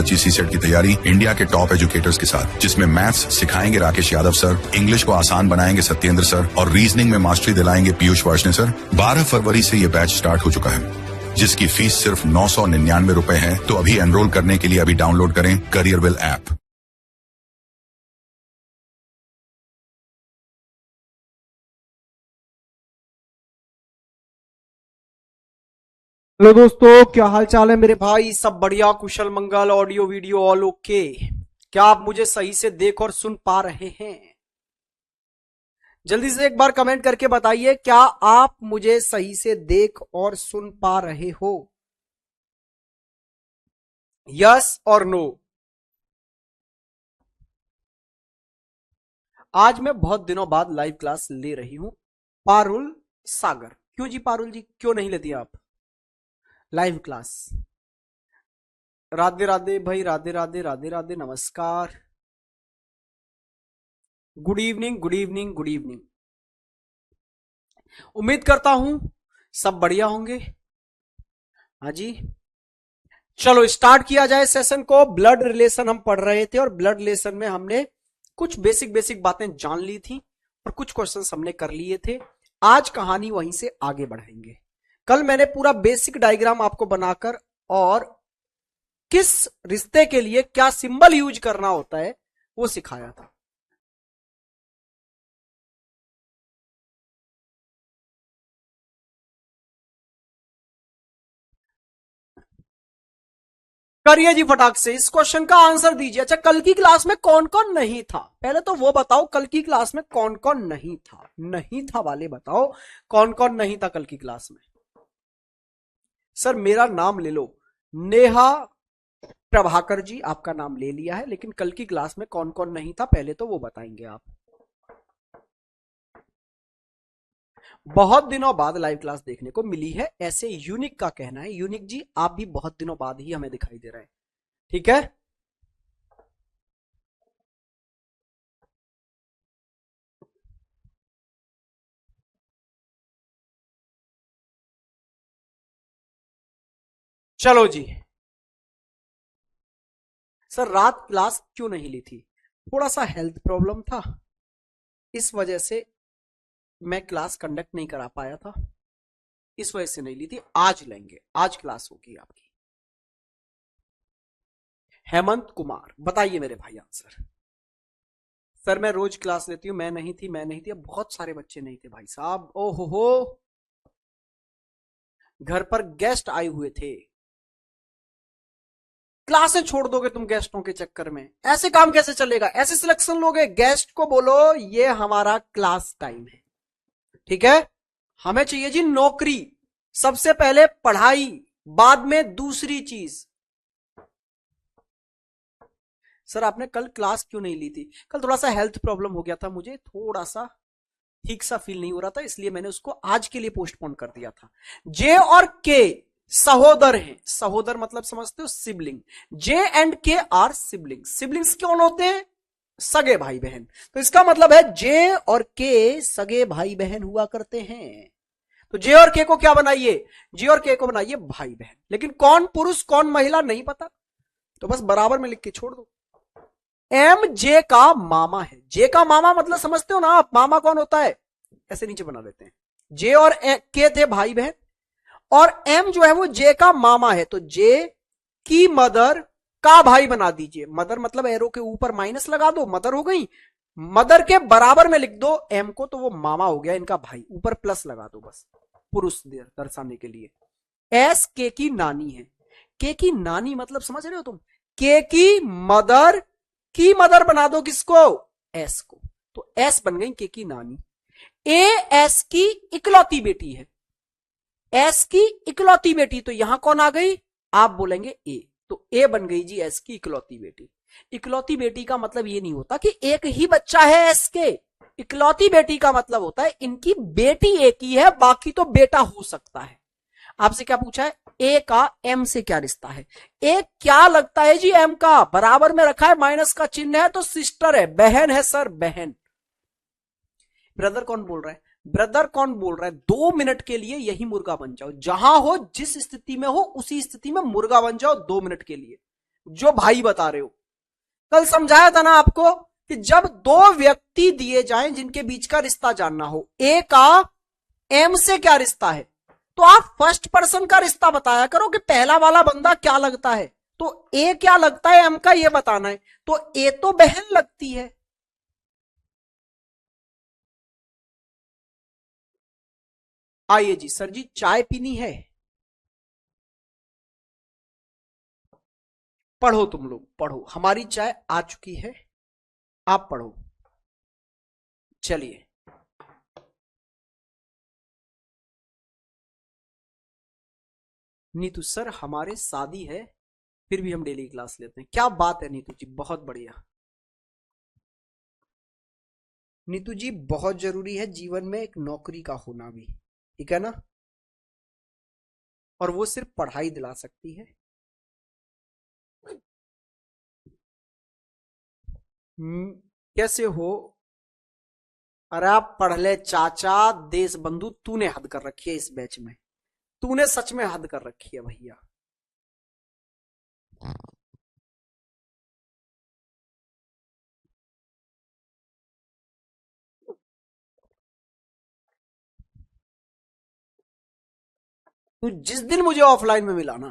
2025 CSAT की तैयारी India के टॉप एजुकेटर्स के साथ, जिसमें मैथ्स सिखाएंगे राकेश यादव सर, इंग्लिश को आसान बनाएंगे सत्येंद्र सर और रीजनिंग में मास्टरी दिलाएंगे पीयूष वार्ष्णेय सर। 12 फरवरी से ये बैच स्टार्ट हो चुका है, जिसकी फीस सिर्फ 999 रुपए है। तो अभी एनरोल करने के लिए अभी डाउनलोड करें करियरविल ऐप। हेलो दोस्तों, क्या हाल चाल है मेरे भाई? सब बढ़िया, कुशल मंगल, ऑडियो वीडियो ऑल ओके। क्या आप मुझे सही से देख और सुन पा रहे हैं? जल्दी से एक बार कमेंट करके बताइए, क्या आप मुझे सही से देख और सुन पा रहे हो? यस और नो। आज मैं बहुत दिनों बाद लाइव क्लास ले रही हूं। पारुल सागर। क्यों जी पारुल जी, क्यों नहीं लेती आप लाइव क्लास? राधे राधे भाई, राधे राधे, राधे राधे, नमस्कार, good evening, good evening, good evening. उम्मीद करता हूं सब बढ़िया होंगे। हाँ जी, चलो स्टार्ट किया जाए सेशन को। ब्लड रिलेशन हम पढ़ रहे थे और ब्लड रिलेशन में हमने कुछ बेसिक बेसिक बातें जान ली थी और कुछ क्वेश्चंस हमने कर लिए थे। आज कहानी वहीं से आगे बढ़ाएंगे। कल मैंने पूरा बेसिक डायग्राम आपको बनाकर और किस रिश्ते के लिए क्या सिंबल यूज करना होता है वो सिखाया था। करिए जी फटाक से, इस क्वेश्चन का आंसर दीजिए। अच्छा, कल की क्लास में कौन कौन नहीं था? पहले तो वो बताओ, कल की क्लास में कौन कौन नहीं था? नहीं था वाले बताओ, कौन कौन नहीं था कल की क्लास में? सर मेरा नाम ले लो, नेहा प्रभाकर जी, आपका नाम ले लिया है, लेकिन कल की क्लास में कौन कौन नहीं था पहले तो वो बताएंगे आप। बहुत दिनों बाद लाइव क्लास देखने को मिली है, ऐसे यूनिक का कहना है। यूनिक जी, आप भी बहुत दिनों बाद ही हमें दिखाई दे रहे हैं, ठीक है? चलो जी। सर रात क्लास क्यों नहीं ली थी? थोड़ा सा हेल्थ प्रॉब्लम था, इस वजह से मैं क्लास कंडक्ट नहीं करा पाया था, इस वजह से नहीं ली थी। आज लेंगे, आज क्लास होगी आपकी। हेमंत कुमार, बताइए मेरे भाई आंसर। सर मैं रोज क्लास लेती हूँ, मैं नहीं थी, मैं नहीं थी। अब बहुत सारे बच्चे नहीं थे भाई साहब। ओहो हो, घर पर गेस्ट आए हुए थे। क्लासें छोड़ दोगे तुम गेस्टों के चक्कर में? ऐसे काम कैसे चलेगा? ऐसे सिलेक्शन लोगे? गेस्ट को बोलो ये हमारा क्लास टाइम है, ठीक है? हमें चाहिए जी नौकरी। सबसे पहले पढ़ाई, बाद में दूसरी चीज। सर आपने कल क्लास क्यों नहीं ली थी? कल थोड़ा सा हेल्थ प्रॉब्लम हो गया था, मुझे थोड़ा सा ठीक सा फील नहीं हो रहा था, इसलिए मैंने उसको आज के लिए पोस्टपोन कर दिया था। जे और के सहोदर हैं। सहोदर मतलब समझते हो? सिबलिंग। जे एंड के आर सिबलिंग। सिबलिंग्स कौन होते हैं? सगे भाई बहन। तो इसका मतलब है जे और के सगे भाई बहन हुआ करते हैं। तो जे और के को क्या बनाइए? जे और के को बनाइए भाई बहन। लेकिन कौन पुरुष कौन महिला नहीं पता, तो बस बराबर में लिख के छोड़ दो। एम जे का मामा है। जे का मामा मतलब समझते हो ना आप? मामा कौन होता है? ऐसे नीचे बना देते हैं। जे और के थे भाई बहन और एम जो है वो जे का मामा है, तो जे की मदर का भाई बना दीजिए। मदर मतलब एरो के ऊपर माइनस लगा दो, मदर हो गई। मदर के बराबर में लिख दो एम को, तो वो मामा हो गया इनका भाई। ऊपर प्लस लगा दो बस, पुरुष दर्शाने के लिए। एस के की नानी है। के की नानी मतलब समझ रहे हो तुम? के की मदर बना दो किसको? एस को, तो एस बन गई के की नानी। ए एस की इकलौती बेटी है। एस की इकलौती बेटी, तो यहां कौन आ गई? आप बोलेंगे ए, तो ए बन गई जी एस की इकलौती बेटी। इकलौती बेटी का मतलब ये नहीं होता कि एक ही बच्चा है एस के। इकलौती बेटी का मतलब होता है इनकी बेटी एक ही है, बाकी तो बेटा हो सकता है। आपसे क्या पूछा है? ए का एम से क्या रिश्ता है? ए क्या लगता है जी एम का? बराबर में रखा है, माइनस का चिन्ह है, तो सिस्टर है, बहन है सर, बहन। ब्रदर कौन बोल रहा है? ब्रदर कौन बोल रहा है? 2 मिनट के लिए यही मुर्गा बन जाओ, जहां हो, जिस स्थिति में हो उसी स्थिति में मुर्गा बन जाओ 2 मिनट के लिए। जो भाई बता रहे हो। कल समझाया था ना आपको कि जब दो व्यक्ति दिए जाएं जिनके बीच का रिश्ता जानना हो, ए का एम से क्या रिश्ता है, तो आप फर्स्ट पर्सन का रिश्ता बताया करो कि पहला वाला बंदा क्या लगता है। तो ए क्या लगता है एम का ये बताना है, तो ए तो बहन लगती है। आइए जी सर जी, चाय पीनी है? पढ़ो तुम लोग पढ़ो, हमारी चाय आ चुकी है, आप पढ़ो। चलिए, नीतू सर हमारे शादी है फिर भी हम डेली क्लास लेते हैं। क्या बात है नीतू जी, बहुत बढ़िया। नीतू जी बहुत जरूरी है जीवन में एक नौकरी का होना भी, ठीक है ना, और वो सिर्फ पढ़ाई दिला सकती है। कैसे हो? अरे आप पढ़ ले चाचा, देश बंधु, तूने हद कर रखी है इस बैच में, तूने सच में हद कर रखी है भैया। तू जिस दिन मुझे ऑफलाइन में मिला ना,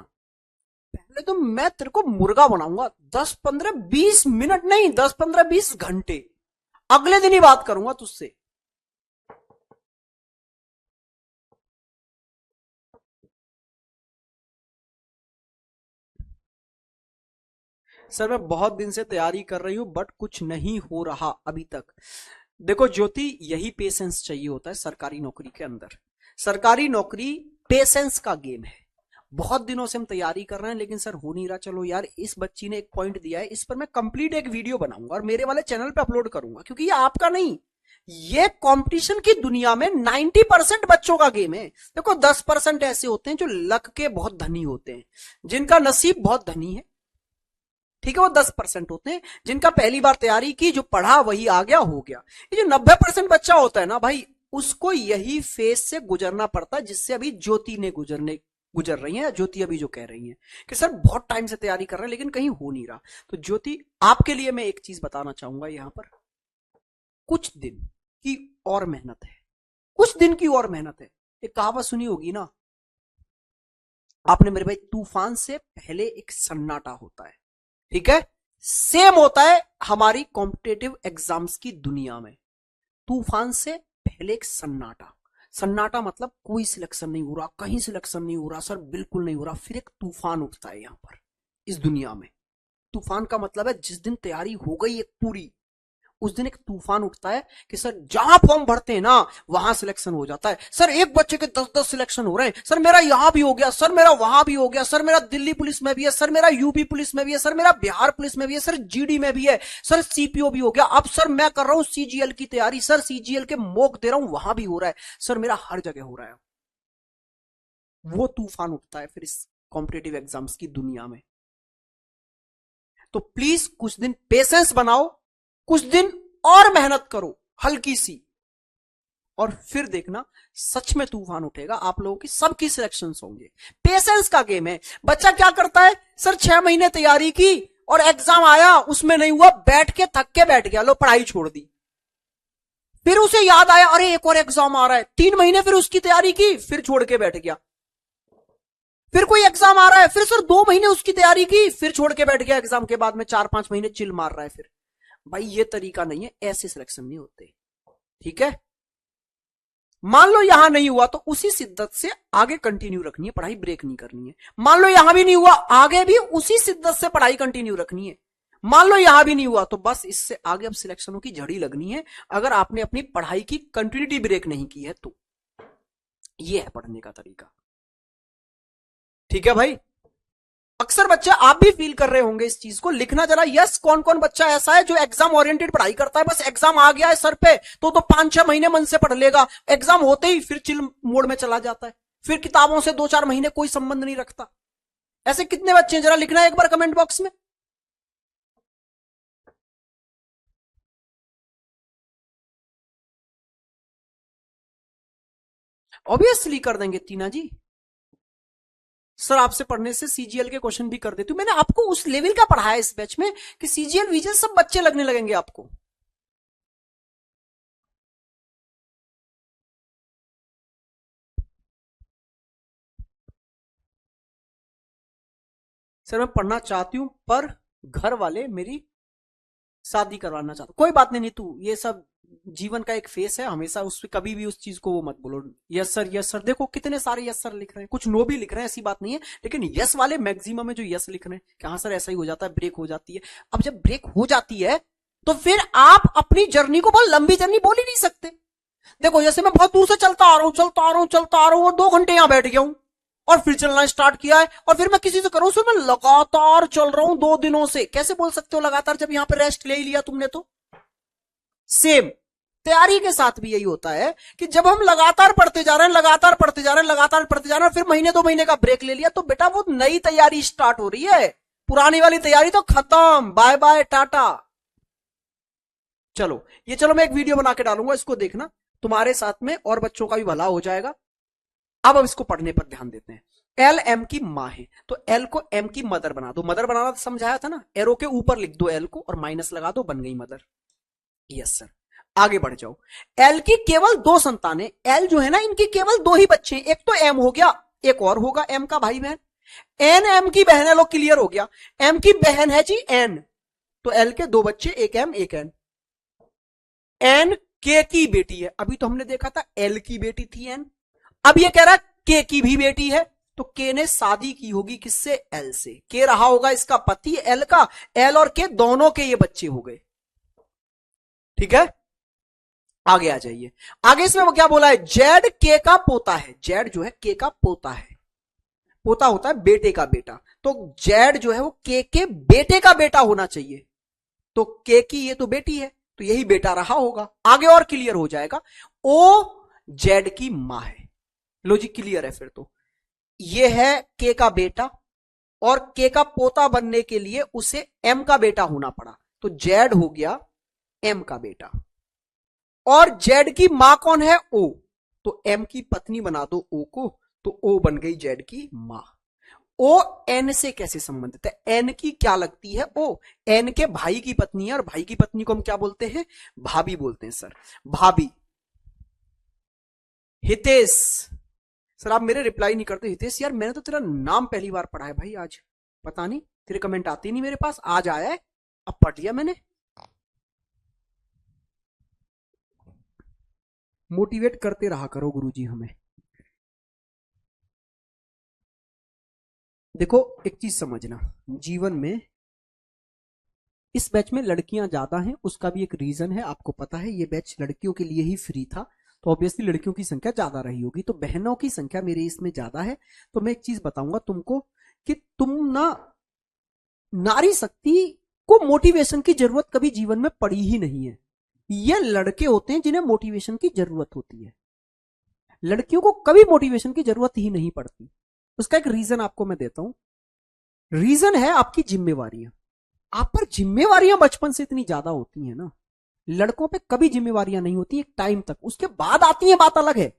पहले तो मैं तेरे को मुर्गा बनाऊंगा, 10 15 20 मिनट नहीं, 10 15 20 घंटे, अगले दिन ही बात करूंगा तुझसे। सर मैं बहुत दिन से तैयारी कर रही हूं बट कुछ नहीं हो रहा अभी तक। देखो ज्योति, यही पेशेंस चाहिए होता है सरकारी नौकरी के अंदर। सरकारी नौकरी पेशेंस का गेम है। बहुत दिनों से हम तैयारी कर रहे हैं लेकिन सर हो नहीं रहा। चलो यार, इस बच्ची ने एक पॉइंट दिया है, इस पर मैं कंप्लीट एक वीडियो बनाऊंगा और मेरे वाले चैनल पे अपलोड करूंगा, क्योंकि ये आपका नहीं, ये कंपटीशन की दुनिया में 90% बच्चों का गेम है। देखो 10% ऐसे होते हैं जो लक के बहुत धनी होते हैं, जिनका नसीब बहुत धनी है, ठीक है, वो 10% होते हैं जिनका पहली बार तैयारी की, जो पढ़ा वही आ गया, हो गया। ये जो 90% बच्चा होता है ना भाई, उसको यही फेज से गुजरना पड़ता है जिससे अभी ज्योति ने गुजर रही है, ज्योति अभी जो कह रही है कि सर बहुत टाइम से तैयारी कर रहे हैं लेकिन कहीं हो नहीं रहा। तो ज्योति, आपके लिए मैं एक चीज बताना चाहूंगा, यहां पर कुछ दिन की और मेहनत है, कुछ दिन की और मेहनत है। एक कहावत सुनी होगी ना आपने मेरे भाई, तूफान से पहले एक सन्नाटा होता है, ठीक है। सेम होता है हमारी कॉम्पिटेटिव एग्जाम्स की दुनिया में। तूफान से पहले एक सन्नाटा, सन्नाटा मतलब कोई सिलेक्शन नहीं हो रहा, कहीं सिलेक्शन नहीं हो रहा सर, बिल्कुल नहीं हो रहा, फिर एक तूफान उठता है यहां पर इस दुनिया में। तूफान का मतलब है जिस दिन तैयारी हो गई एक पूरी, उस दिन एक तूफान उठता है कि सर जहां फॉर्म भरते हैं ना वहां सिलेक्शन हो जाता है। सर एक बच्चे के 10-10 सिलेक्शन हो रहे हैं, सर मेरा यहां भी हो गया, सर मेरा वहां भी हो गया, सर मेरा दिल्ली पुलिस में भी है, सर मेरा यूपी पुलिस में भी है, सर मेरा बिहार पुलिस में भी है, सर जीडी में भी है, सर सीपीओ भी हो गया, अब सर मैं कर रहा हूं सीजीएल की तैयारी, सर सीजीएल के मॉक दे रहा हूं वहां भी हो रहा है, सर मेरा हर जगह हो रहा है। वो तूफान उठता है फिर इस कॉम्पिटेटिव एग्जाम्स की दुनिया में। तो प्लीज कुछ दिन पेशेंस बनाओ, कुछ दिन और मेहनत करो हल्की सी, और फिर देखना सच में तूफान उठेगा, आप लोगों की सबकी सिलेक्शंस होंगे। पेशेंस का गेम है। बच्चा क्या करता है, सर 6 महीने तैयारी की और एग्जाम आया उसमें नहीं हुआ, बैठ के थक के बैठ गया, लो पढ़ाई छोड़ दी। फिर उसे याद आया अरे एक और एग्जाम आ रहा है, 3 महीने फिर उसकी तैयारी की, फिर छोड़ के बैठ गया। फिर कोई एग्जाम आ रहा है, फिर सर 2 महीने उसकी तैयारी की, फिर छोड़ के बैठ गया, एग्जाम के बाद में 4-5 महीने चिल मार रहा है। फिर भाई ये तरीका नहीं है, ऐसे सिलेक्शन नहीं होते, ठीक है। मान लो यहां नहीं हुआ तो उसी शिद्दत से आगे कंटिन्यू रखनी है, पढ़ाई ब्रेक नहीं करनी है। मान लो यहां भी नहीं हुआ, आगे भी उसी शिद्दत से पढ़ाई कंटिन्यू रखनी है। मान लो यहां भी नहीं हुआ तो बस इससे आगे अब सिलेक्शनों की झड़ी लगनी है, अगर आपने अपनी पढ़ाई की कंटिन्यूटी ब्रेक नहीं की है तो। ये है पढ़ने का तरीका, ठीक है भाई। अक्सर बच्चे आप भी फील कर रहे होंगे इस चीज को, लिखना जरा यस, कौन कौन बच्चा ऐसा है जो एग्जाम ओरिएंटेड पढ़ाई करता है, बस एग्जाम आ गया है सर पे तो 5-6 महीने मन से पढ़ लेगा, एग्जाम होते ही फिर चिल मोड में चला जाता है, फिर किताबों से 2-4 महीने कोई संबंध नहीं रखता। ऐसे कितने बच्चे हैं, जरा लिखना है एक बार कमेंट बॉक्स में। ऑब्वियसली कर देंगे टीना जी, सर आपसे पढ़ने से सीजीएल के क्वेश्चन भी कर देती हूं। मैंने आपको उस लेवल का पढ़ाया इस बैच में कि सीजीएल वीजीएल सब बच्चे लगने लगेंगे आपको। सर मैं पढ़ना चाहती हूं पर घर वाले मेरी शादी करवाना चाहते। कोई बात नहीं तू, ये सब जीवन का एक फेस है, हमेशा उस पे कभी भी उस चीज को वो मत बोलो। यस सर यस सर, देखो कितने सारे यस सर लिख रहे हैं, कुछ नो भी लिख रहे हैं, ऐसी बात नहीं है, लेकिन यस वाले मैक्सिमम है जो यस लिख रहे हैं कि हाँ सर ऐसा ही हो जाता है, ब्रेक हो जाती है। अब जब ब्रेक हो जाती है तो फिर आप अपनी जर्नी को बहुत लंबी जर्नी बोल ही नहीं सकते। देखो जैसे मैं बहुत दूर से चलता आ रहा हूं चलता आ रहा हूं चलता आ रहा हूं और 2 घंटे यहां बैठ गया हूं और फिर चलना स्टार्ट किया है और फिर मैं किसी से करूं सर मैं लगातार चल रहा हूं 2 दिनों से। कैसे बोल सकते हो लगातार जब यहां पे रेस्ट ले ही लिया तुमने? तो सेम तैयारी के साथ भी यही होता है कि जब हम लगातार पढ़ते जा रहे हैं लगातार पढ़ते जा रहे हैं लगातार पढ़ते जा रहे हैं, फिर महीने 2 महीने का ब्रेक ले लिया तो बेटा वो नई तैयारी स्टार्ट हो रही है, पुरानी वाली तैयारी तो खत्म, बाय बाय टाटा। चलो ये चलो मैं एक वीडियो बना के डालूंगा, इसको देखना, तुम्हारे साथ में और बच्चों का भी भला हो जाएगा। अब इसको पढ़ने पर ध्यान देते हैं। एल एम की मां है तो एल को एम की मदर बना दो। मदर बनाना समझाया था ना, एरो के ऊपर लिख दो एल को और माइनस लगा दो, बन गई मदर। यस सर, आगे बढ़ जाओ। एल की केवल 2 संतानें, एल जो है ना इनकी केवल 2 ही बच्चे हैं, एक तो एम हो गया एक और होगा एम का भाई बहन। एन एम की बहन है, लो क्लियर हो गया, एम की बहन है जी एन, तो एल के 2 बच्चे, एक एम एक एन। एन के की बेटी है, अभी तो हमने देखा था एल की बेटी थी एन, अब ये कह रहा है के की भी बेटी है, तो के ने शादी की होगी किससे? एल से। के रहा होगा इसका पति एल का, एल और के दोनों के ये बच्चे हो गए। ठीक है, आगे आ जाइए। आगे इसमें वो क्या बोला है? जेड के का पोता है, जेड जो है के का पोता है, पोता होता है बेटे का बेटा, तो जेड जो है वो के बेटे का बेटा होना चाहिए, तो के की ये तो बेटी है तो यही बेटा रहा होगा। आगे और क्लियर हो जाएगा। ओ जेड की मां है, लॉजिक क्लियर है। फिर तो ये है के का बेटा और के का पोता बनने के लिए उसे एम का बेटा होना पड़ा, तो जेड हो गया एम का बेटा। और जेड की मां कौन है? ओ, तो एम की पत्नी बना दो ओ को, तो ओ बन गई जेड की मां। ओ एन से कैसे संबंधित है? एन की क्या लगती है? ओ, एन के भाई की पत्नी है और भाई की पत्नी को हम क्या बोलते हैं? भाभी बोलते हैं सर, भाभी। हितेश सर आप मेरे रिप्लाई नहीं करते। हितेश यार मैंने तो तेरा नाम पहली बार पढ़ा है भाई आज, पता नहीं तेरे कमेंट आते नहीं मेरे पास, आज आया है, अब पढ़ लिया मैंने। मोटिवेट करते रहा करो गुरुजी हमें। देखो एक चीज समझना, जीवन में इस बैच में लड़कियां ज्यादा हैं, उसका भी एक रीजन है, आपको पता है ये बैच लड़कियों के लिए ही फ्री था, तो ऑब्वियसली लड़कियों की संख्या ज्यादा रही होगी, तो बहनों की संख्या मेरे इसमें ज्यादा है। तो मैं एक चीज बताऊंगा तुमको कि तुम ना नारी शक्ति को मोटिवेशन की जरूरत कभी जीवन में पड़ी ही नहीं है। ये लड़के होते हैं जिन्हें मोटिवेशन की जरूरत होती है, लड़कियों को कभी मोटिवेशन की जरूरत ही नहीं पड़ती। उसका एक रीजन आपको मैं देता हूं, रीजन है आपकी जिम्मेवारियां। आप पर जिम्मेवारियां बचपन से इतनी ज्यादा होती हैं ना, लड़कों पे कभी जिम्मेवारियां नहीं होती एक टाइम तक, उसके बाद आती है बात अलग है,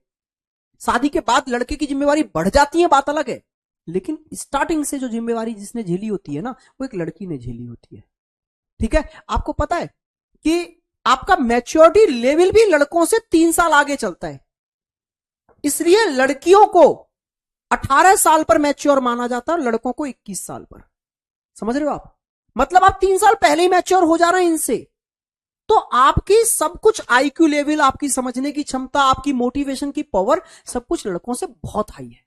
शादी के बाद लड़के की जिम्मेवारी बढ़ जाती है बात अलग है, लेकिन स्टार्टिंग से जो जिम्मेवारी जिसने झेली होती है ना वो एक लड़की ने झेली होती है। ठीक है, आपको पता है कि आपका मैच्योरिटी लेवल भी लड़कों से 3 साल आगे चलता है, इसलिए लड़कियों को 18 साल पर मैच्योर माना जाता है और लड़कों को 21 साल पर। समझ रहे हो आप? मतलब आप 3 साल पहले ही मैच्योर हो जा रहे हैं इनसे, तो आपकी सब कुछ आईक्यू लेवल, आपकी समझने की क्षमता, आपकी मोटिवेशन की पावर, सब कुछ लड़कों से बहुत हाई है।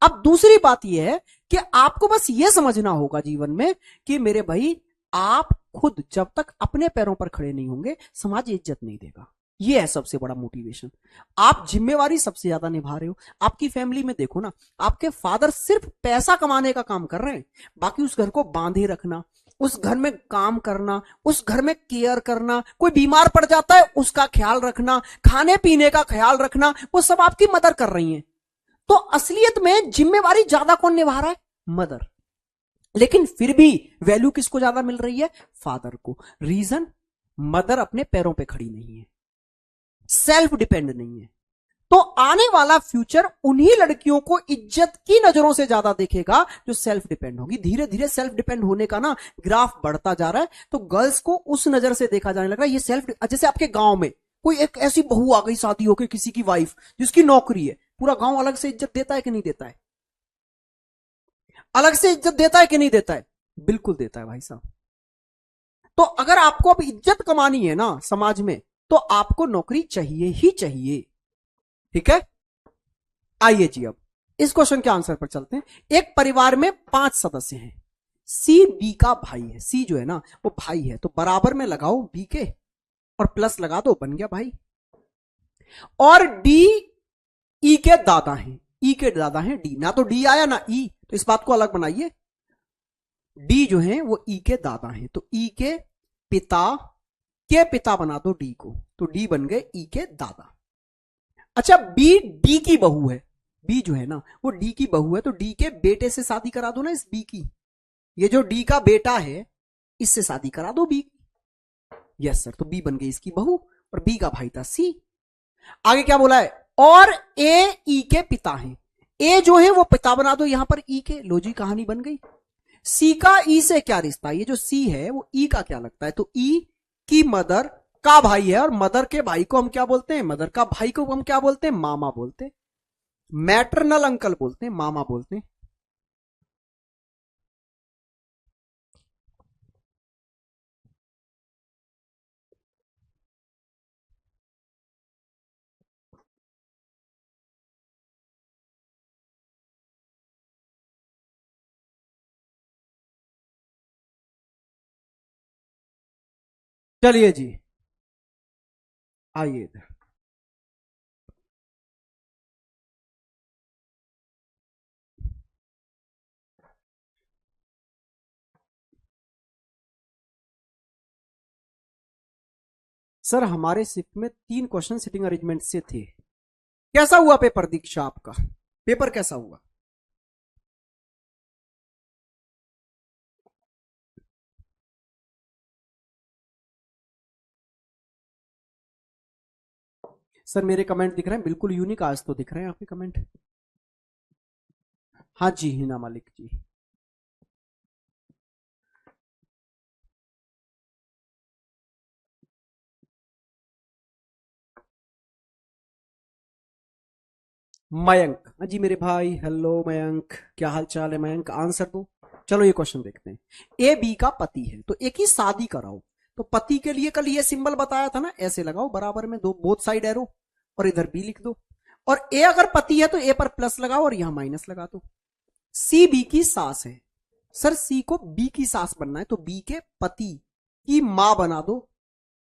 अब दूसरी बात यह है कि आपको बस यह समझना होगा जीवन में कि मेरे भाई आप खुद जब तक अपने पैरों पर खड़े नहीं होंगे समाज इज्जत नहीं देगा। यह है सबसे बड़ा मोटिवेशन। आप जिम्मेवारी सबसे ज्यादा निभा रहे हो। आपकी फैमिली में देखो ना, आपके फादर सिर्फ पैसा कमाने का काम कर रहे हैं, बाकी उस घर को बांधे रखना, उस घर में काम करना, उस घर में केयर करना, कोई बीमार पड़ जाता है उसका ख्याल रखना, खाने पीने का ख्याल रखना, वो सब आपकी मदर कर रही हैं। तो असलियत में जिम्मेवारी ज्यादा कौन निभा रहा है? मदर। लेकिन फिर भी वैल्यू किसको ज्यादा मिल रही है? फादर को। रीजन, मदर अपने पैरों पे खड़ी नहीं है, सेल्फ डिपेंड नहीं है। तो आने वाला फ्यूचर उन्हीं लड़कियों को इज्जत की नजरों से ज्यादा देखेगा जो सेल्फ डिपेंड होगी। धीरे धीरे सेल्फ डिपेंड होने का ना ग्राफ बढ़ता जा रहा है, तो गर्ल्स को उस नजर से देखा जाने लग रहा है। ये सेल्फ, जैसे आपके गांव में कोई एक ऐसी बहू आ गई शादी होकर, किसी की वाइफ जिसकी नौकरी है, पूरा गांव अलग से इज्जत देता है कि नहीं देता है? अलग से इज्जत देता है कि नहीं देता है? बिल्कुल देता है भाई साहब। तो अगर आपको अब इज्जत कमानी है ना समाज में, तो आपको नौकरी चाहिए ही चाहिए। ठीक है, आइए जी अब इस क्वेश्चन के आंसर पर चलते हैं। एक परिवार में 5 सदस्य हैं। सी बी का भाई है। सी जो है ना वो भाई है, तो बराबर में लगाओ बी के और प्लस लगा दो, बन गया भाई। और डी ई के दादा हैं। ई के दादा हैं डी, ना तो डी आया ना ई, तो इस बात को अलग बनाइए। डी जो है वो ई के दादा हैं, तो ई के पिता बना दो डी को, तो डी बन गए ई के दादा। अच्छा, बी डी की बहू है। बी जो है ना वो डी की बहू है, तो डी के बेटे से शादी करा दो ना इस बी की। ये जो डी का बेटा है इससे शादी करा दो बी। यस सर, तो बी बन गई इसकी बहू और बी का भाई था सी। आगे क्या बोला है? और ए ई के पिता हैं। ए जो है वो पिता बना दो यहां पर ई के, लो जी कहानी बन गई। सी का ई से क्या रिश्ता? ये जो सी है वो ई का क्या लगता है? तो ई की मदर का भाई है, और मदर के भाई को हम क्या बोलते हैं? मदर का भाई को हम क्या बोलते हैं? मामा बोलते हैं। मैटरनल अंकल बोलते हैं, मामा बोलते हैं। चलिए जी आइए इधर। सर हमारे शिफ्ट में 3 क्वेश्चन सिटिंग अरेंजमेंट से थे। कैसा हुआ पेपर दीक्षा आपका? पेपर कैसा हुआ? सर मेरे कमेंट दिख रहे हैं बिल्कुल यूनिक, आज तो दिख रहे हैं आपके कमेंट। हाँ जी हिना मालिक जी। मयंक, हाँ जी मेरे भाई, हेलो मयंक, क्या हाल चाल है मयंक? आंसर दो। चलो ये क्वेश्चन देखते हैं। ए बी का पति है, तो एक ही शादी कराओ। तो पति के लिए कल ये सिंबल बताया था ना, ऐसे लगाओ बराबर में दो, बोथ साइड एरो, और इधर बी लिख दो। और ए अगर पति है तो ए पर प्लस लगाओ और यहां माइनस लगा दो। सी बी की सास है। सर सी को बी की सास बनना है, तो बी के पति की मां बना दो,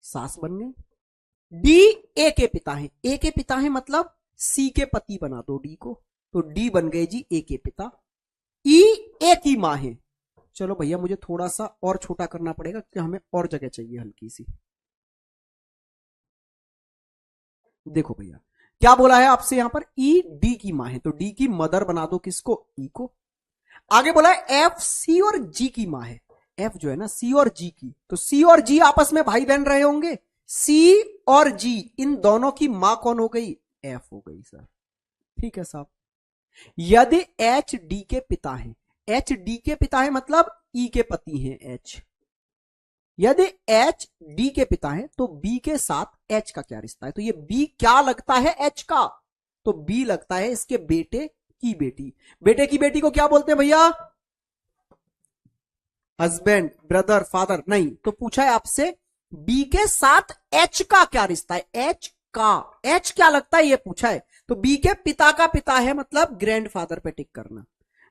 सास बन गई। डी ए के पिता है। ए के पिता है मतलब सी के पति बना दो डी को, तो डी बन गए जी ए के पिता। ई ए की मां है। चलो भैया मुझे थोड़ा सा और छोटा करना पड़ेगा क्योंकि हमें और जगह चाहिए हल्की सी। देखो भैया क्या बोला है आपसे यहां पर? ई डी की मां है, तो डी की मदर बना दो किसको? ई को। आगे बोला है एफ सी और जी की मां है। एफ जो है ना सी और जी की, तो सी और जी आपस में भाई बहन रहे होंगे। सी और जी इन दोनों की मां कौन हो गई? एफ हो गई सर। ठीक है साहब। यदि एच डी के पिता है, एच डी के पिता है मतलब ई के पति हैं एच। यदि एच डी के पिता है तो बी के साथ एच का क्या रिश्ता है? तो ये बी क्या लगता है एच का? तो बी लगता है इसके बेटे की बेटी। बेटे की बेटी को क्या बोलते हैं भैया? Husband, brother, father? नहीं, तो पूछा है आपसे बी के साथ एच का क्या रिश्ता है? एच का, एच क्या लगता है ये पूछा है। तो बी के पिता का पिता है मतलब ग्रैंडफादर पे टिक करना,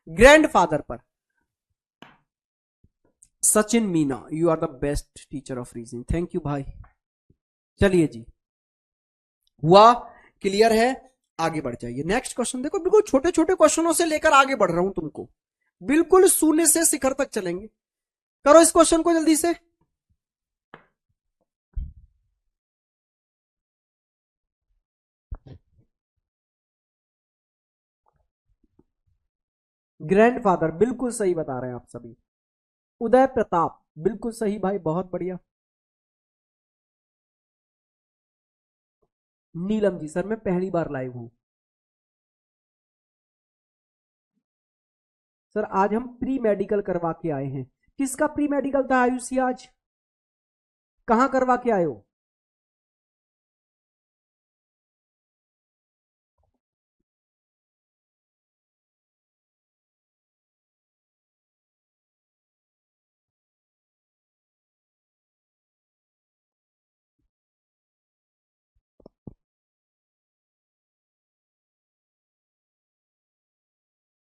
ग्रैंडफादर पर। Sachin Meena, you are the best teacher of reasoning, thank you भाई। चलिए जी हुआ, क्लियर है? आगे बढ़ जाइए। नेक्स्ट क्वेश्चन देखो, बिल्कुल छोटे छोटे क्वेश्चनों से लेकर आगे बढ़ रहा हूं तुमको, बिल्कुल शून्य से शिखर तक चलेंगे। करो इस क्वेश्चन को जल्दी से। ग्रैंडफादर बिल्कुल सही बता रहे हैं आप सभी। उदय प्रताप बिल्कुल सही भाई, बहुत बढ़िया। नीलम जी, सर मैं पहली बार लाइव हूं। सर आज हम प्री मेडिकल करवा के आए हैं। किसका प्री मेडिकल था आयुषी आज? कहां करवा के आए हो?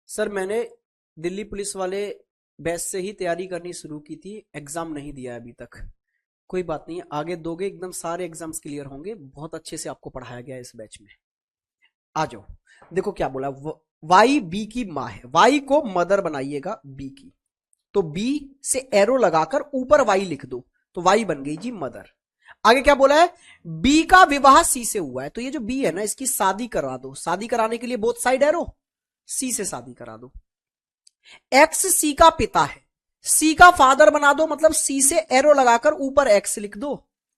सर मैंने दिल्ली पुलिस वाले बैच से ही तैयारी करनी शुरू की थी, एग्जाम नहीं दिया अभी तक। कोई बात नहीं, आगे दोगे, एकदम सारे एग्जाम्स क्लियर होंगे। बहुत अच्छे से आपको पढ़ाया गया है इस बैच में। आ जाओ। देखो क्या बोला, वाई बी की माँ है, वाई को मदर बनाइएगा बी की, तो बी से एरो लगाकर ऊपर वाई लिख दो, तो वाई बन गई जी मदर। आगे क्या बोला है, बी का विवाह सी से हुआ है, तो ये जो बी है ना, इसकी शादी करा दो। शादी कराने के लिए बोथ साइड एरो, सी से शादी करा दो। एक्स सी का पिता है, सी का फादर बना दो, मतलब सी से एरो लगाकर ऊपर एक्स लिख दो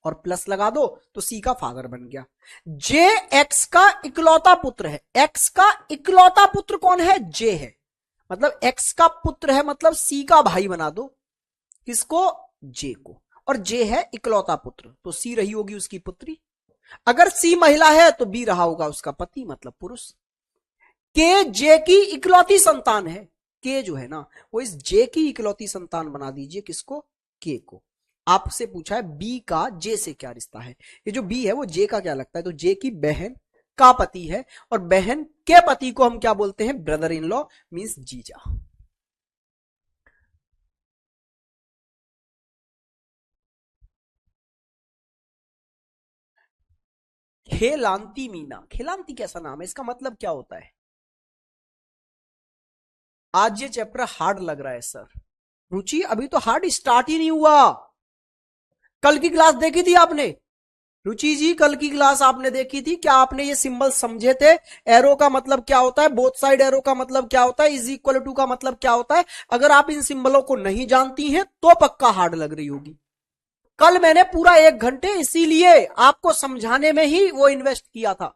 और प्लस लगा दो, तो सी का फादर बन गया। जे एक्स का इकलौता पुत्र है। एक्स का इकलौता पुत्र कौन है? जे है, मतलब एक्स का पुत्र है, मतलब सी का भाई बना दो। किसको? जे को। और जे है इकलौता पुत्र, तो सी रही होगी उसकी पुत्री। अगर सी महिला है तो बी रहा होगा उसका पति, मतलब पुरुष। के जे की इकलौती संतान है, के जो है ना वो इस जे की इकलौती संतान बना दीजिए। किसको? के को। आपसे पूछा है बी का जे से क्या रिश्ता है, ये जो बी है वो जे का क्या लगता है, तो जे की बहन का पति है, और बहन के पति को हम क्या बोलते हैं? ब्रदर इन लॉ, मीन्स जीजा। खेलांती मीना, खेलांती कैसा नाम है, इसका मतलब क्या होता है? आज ये चैप्टर हार्ड लग रहा है सर। रुचि अभी तो हार्ड स्टार्ट ही नहीं हुआ। कल की क्लास देखी थी आपने? रुचि जी कल की क्लास आपने देखी थी क्या? आपने ये सिंबल समझे थे? एरो का मतलब क्या होता है, बोथ साइड एरो का मतलब क्या होता है, इज इक्वल टू का मतलब क्या होता है? अगर आप इन सिंबलों को नहीं जानती हैं तो पक्का हार्ड लग रही होगी। कल मैंने पूरा 1 घंटे इसीलिए आपको समझाने में ही वो इन्वेस्ट किया था।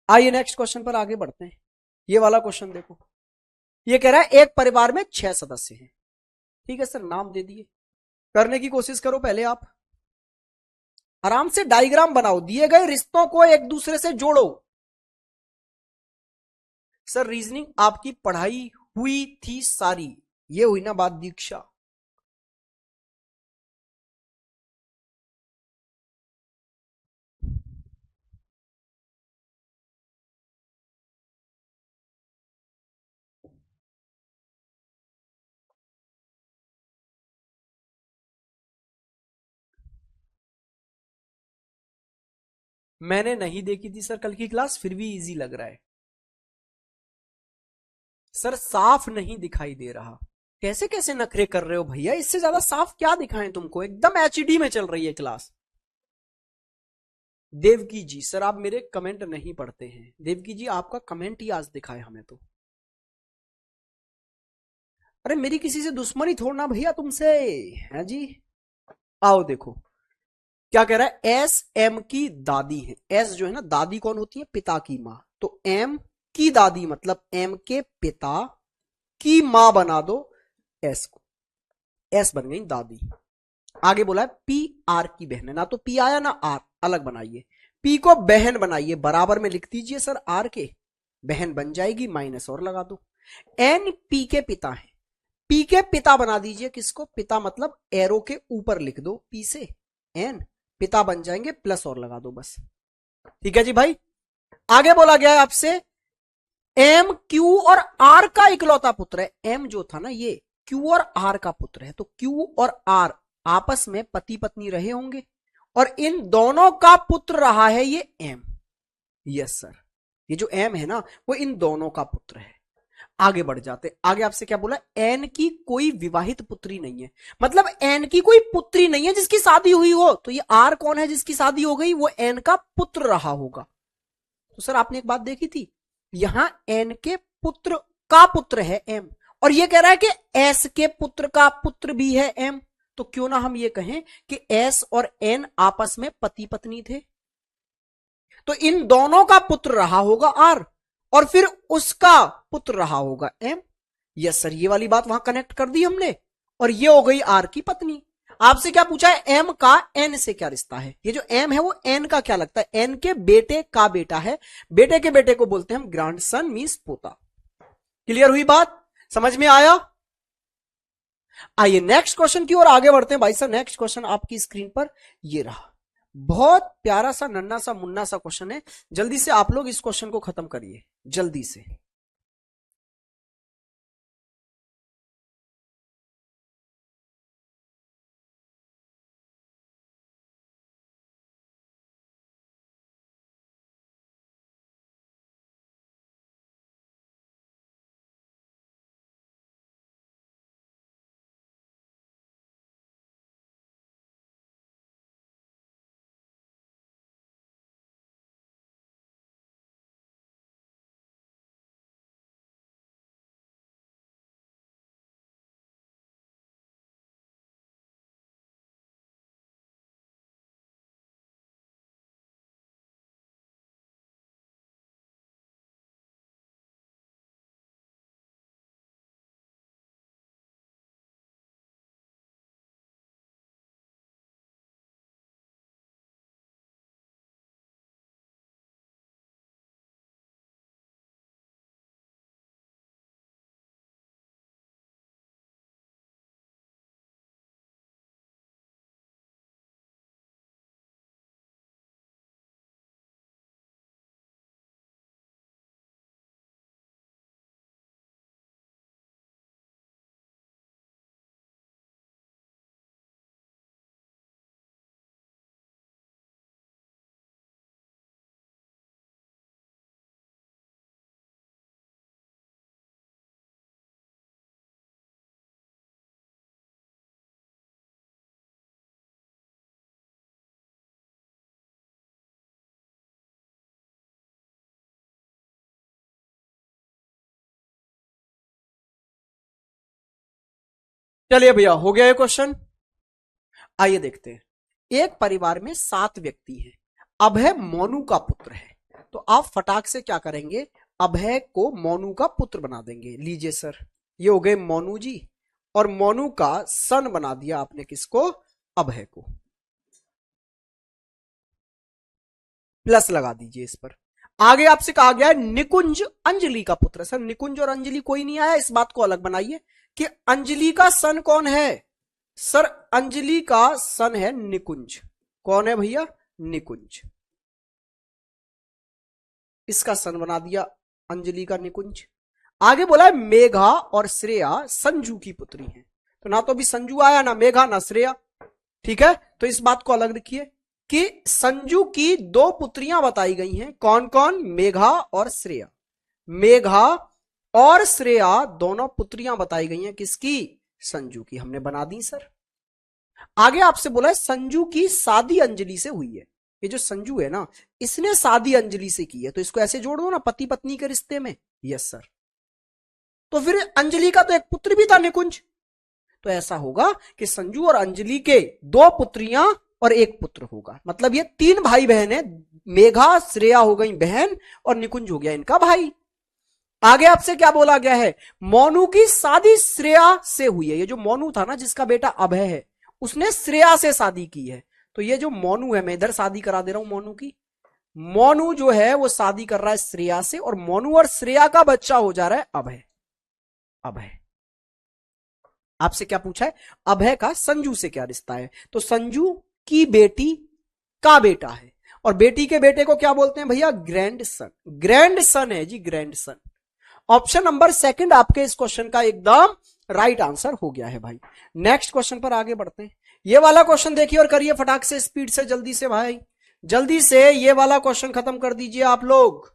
आइए नेक्स्ट क्वेश्चन पर आगे बढ़ते हैं। ये वाला क्वेश्चन देखो, ये कह रहा है एक परिवार में 6 सदस्य हैं। ठीक है सर, नाम दे दिए। करने की कोशिश करो पहले आप, आराम से डायग्राम बनाओ, दिए गए रिश्तों को एक दूसरे से जोड़ो। सर रीजनिंग आपकी पढ़ाई हुई थी सारी, ये हुई ना बात दीक्षा। मैंने नहीं देखी थी सर कल की क्लास, फिर भी इजी लग रहा है। सर साफ नहीं दिखाई दे रहा। कैसे कैसे नखरे कर रहे हो भैया, इससे ज्यादा साफ क्या दिखाएं तुमको, एकदम एचडी में चल रही है क्लास। देवकी जी, सर आप मेरे कमेंट नहीं पढ़ते हैं। देवकी जी आपका कमेंट ही आज दिखाए हमें तो। अरे मेरी किसी से दुश्मनी थोड़ना भैया तुमसे, है जी। आओ देखो क्या कह रहा है, एस एम की दादी है। एस जो है ना, दादी कौन होती है? पिता की मां। तो एम की दादी मतलब एम के पिता की मां बना दो एस को, एस बन गई दादी। आगे बोला है पी आर की बहन है ना, तो पी आया ना आर, अलग बनाइए। पी को बहन बनाइए, बराबर में लिख दीजिए सर आर के, बहन बन जाएगी, माइनस और लगा दो। एन पी के पिता है, पी के पिता बना दीजिए। किसको? पिता मतलब एरो के ऊपर लिख दो पी से एन, पिता बन जाएंगे, प्लस और लगा दो बस। ठीक है जी भाई। आगे बोला गया है आपसे एम क्यू और आर का इकलौता पुत्र है। एम जो था ना ये क्यू और आर का पुत्र है, तो क्यू और आर आपस में पति पत्नी रहे होंगे, और इन दोनों का पुत्र रहा है ये एम। यस सर, ये जो एम है ना वो इन दोनों का पुत्र है। आगे बढ़ जाते, आगे आपसे क्या बोला, एन की कोई विवाहित पुत्री नहीं है, मतलब एन की कोई पुत्री नहीं है जिसकी शादी हुई हो, तो ये आर कौन है जिसकी शादी हो गई? वो एन का पुत्र रहा होगा। तो सर आपने एक बात देखी थी, यहां एन के पुत्र का पुत्र है एम, और ये कह रहा है कि एस के पुत्र का पुत्र भी है एम, तो क्यों ना हम ये कहें कि एस और एन आपस में पति पत्नी थे, तो इन दोनों का पुत्र रहा होगा आर, और फिर उसका पुत्र रहा होगा एम। यस सर, ये वाली बात वहां कनेक्ट कर दी हमने, और ये हो गई आर की पत्नी। आपसे क्या पूछा है, एम का एन से क्या रिश्ता है। ये जो एम है वो एन का क्या लगता है, एन के बेटे का बेटा है, बेटे के बेटे को बोलते हैं हम ग्रांडसन मींस पोता। क्लियर हुई बात, समझ में आया। आइए नेक्स्ट क्वेश्चन की ओर आगे बढ़ते हैं भाई साहब। नेक्स्ट क्वेश्चन आपकी स्क्रीन पर ये रहा, बहुत प्यारा सा नन्ना सा मुन्ना सा क्वेश्चन है। जल्दी से आप लोग इस क्वेश्चन को खत्म करिए जल्दी से। चलिए भैया, हो गया ये क्वेश्चन। आइए देखते हैं, एक परिवार में 7 व्यक्ति हैं, अभय मोनू का पुत्र है, तो आप फटाक से क्या करेंगे, अभय को मोनू का पुत्र बना देंगे। लीजिए सर, ये हो गए मोनू जी, और मोनू का सन बना दिया आपने किसको, अभय को। प्लस लगा दीजिए इस पर। आगे आपसे कहा गया है निकुंज अंजलि का पुत्र। सर निकुंज और अंजलि कोई नहीं आया, इस बात को अलग बनाइए कि अंजलि का सन कौन है। सर अंजलि का सन है निकुंज। कौन है भैया, निकुंज। इसका सन बना दिया अंजलि का निकुंज। आगे बोला है मेघा और श्रेया संजू की पुत्री हैं, तो ना तो भी संजू आया, ना मेघा, ना श्रेया। ठीक है, तो इस बात को अलग रखिए कि संजू की 2 पुत्रियां बताई गई हैं, कौन कौन, मेघा और श्रेया। मेघा और श्रेया दोनों पुत्रियां बताई गई हैं किसकी, संजू की। हमने बना दी सर। आगे आपसे बोला है संजू की शादी अंजलि से हुई है। ये जो संजू है ना, इसने शादी अंजलि से की है, तो इसको ऐसे जोड़ दो ना, पति पत्नी के रिश्ते में। Yes sir. तो फिर अंजलि का तो एक पुत्र भी था निकुंज, तो ऐसा होगा कि संजू और अंजलि के 2 पुत्रियां और 1 पुत्र होगा, मतलब ये 3 भाई बहन है। मेघा श्रेया हो गई बहन और निकुंज हो गया इनका भाई। आगे आपसे क्या बोला गया है, मोनू की शादी श्रेया से हुई है। ये जो मोनू था ना, जिसका बेटा अभय है, उसने श्रेया से शादी की है। तो ये जो मोनू है, मैं इधर शादी करा दे रहा हूं मोनू की। मोनू जो है वो शादी कर रहा है श्रेया से, और मोनू और श्रेया का बच्चा हो जा रहा है अभय। अभय आपसे क्या पूछा है, अभय का संजू से क्या रिश्ता है, तो संजू की बेटी का बेटा है, और बेटी के बेटे को क्या बोलते हैं भैया, ग्रैंड सन। ग्रैंड सन है जी, ग्रैंड सन। ऑप्शन नंबर 2 आपके इस क्वेश्चन का एकदम राइट आंसर हो गया है भाई। नेक्स्ट क्वेश्चन पर आगे बढ़ते हैं। ये वाला क्वेश्चन देखिए और करिए फटाक से, स्पीड से, जल्दी से भाई, जल्दी से ये वाला क्वेश्चन खत्म कर दीजिए आप लोग।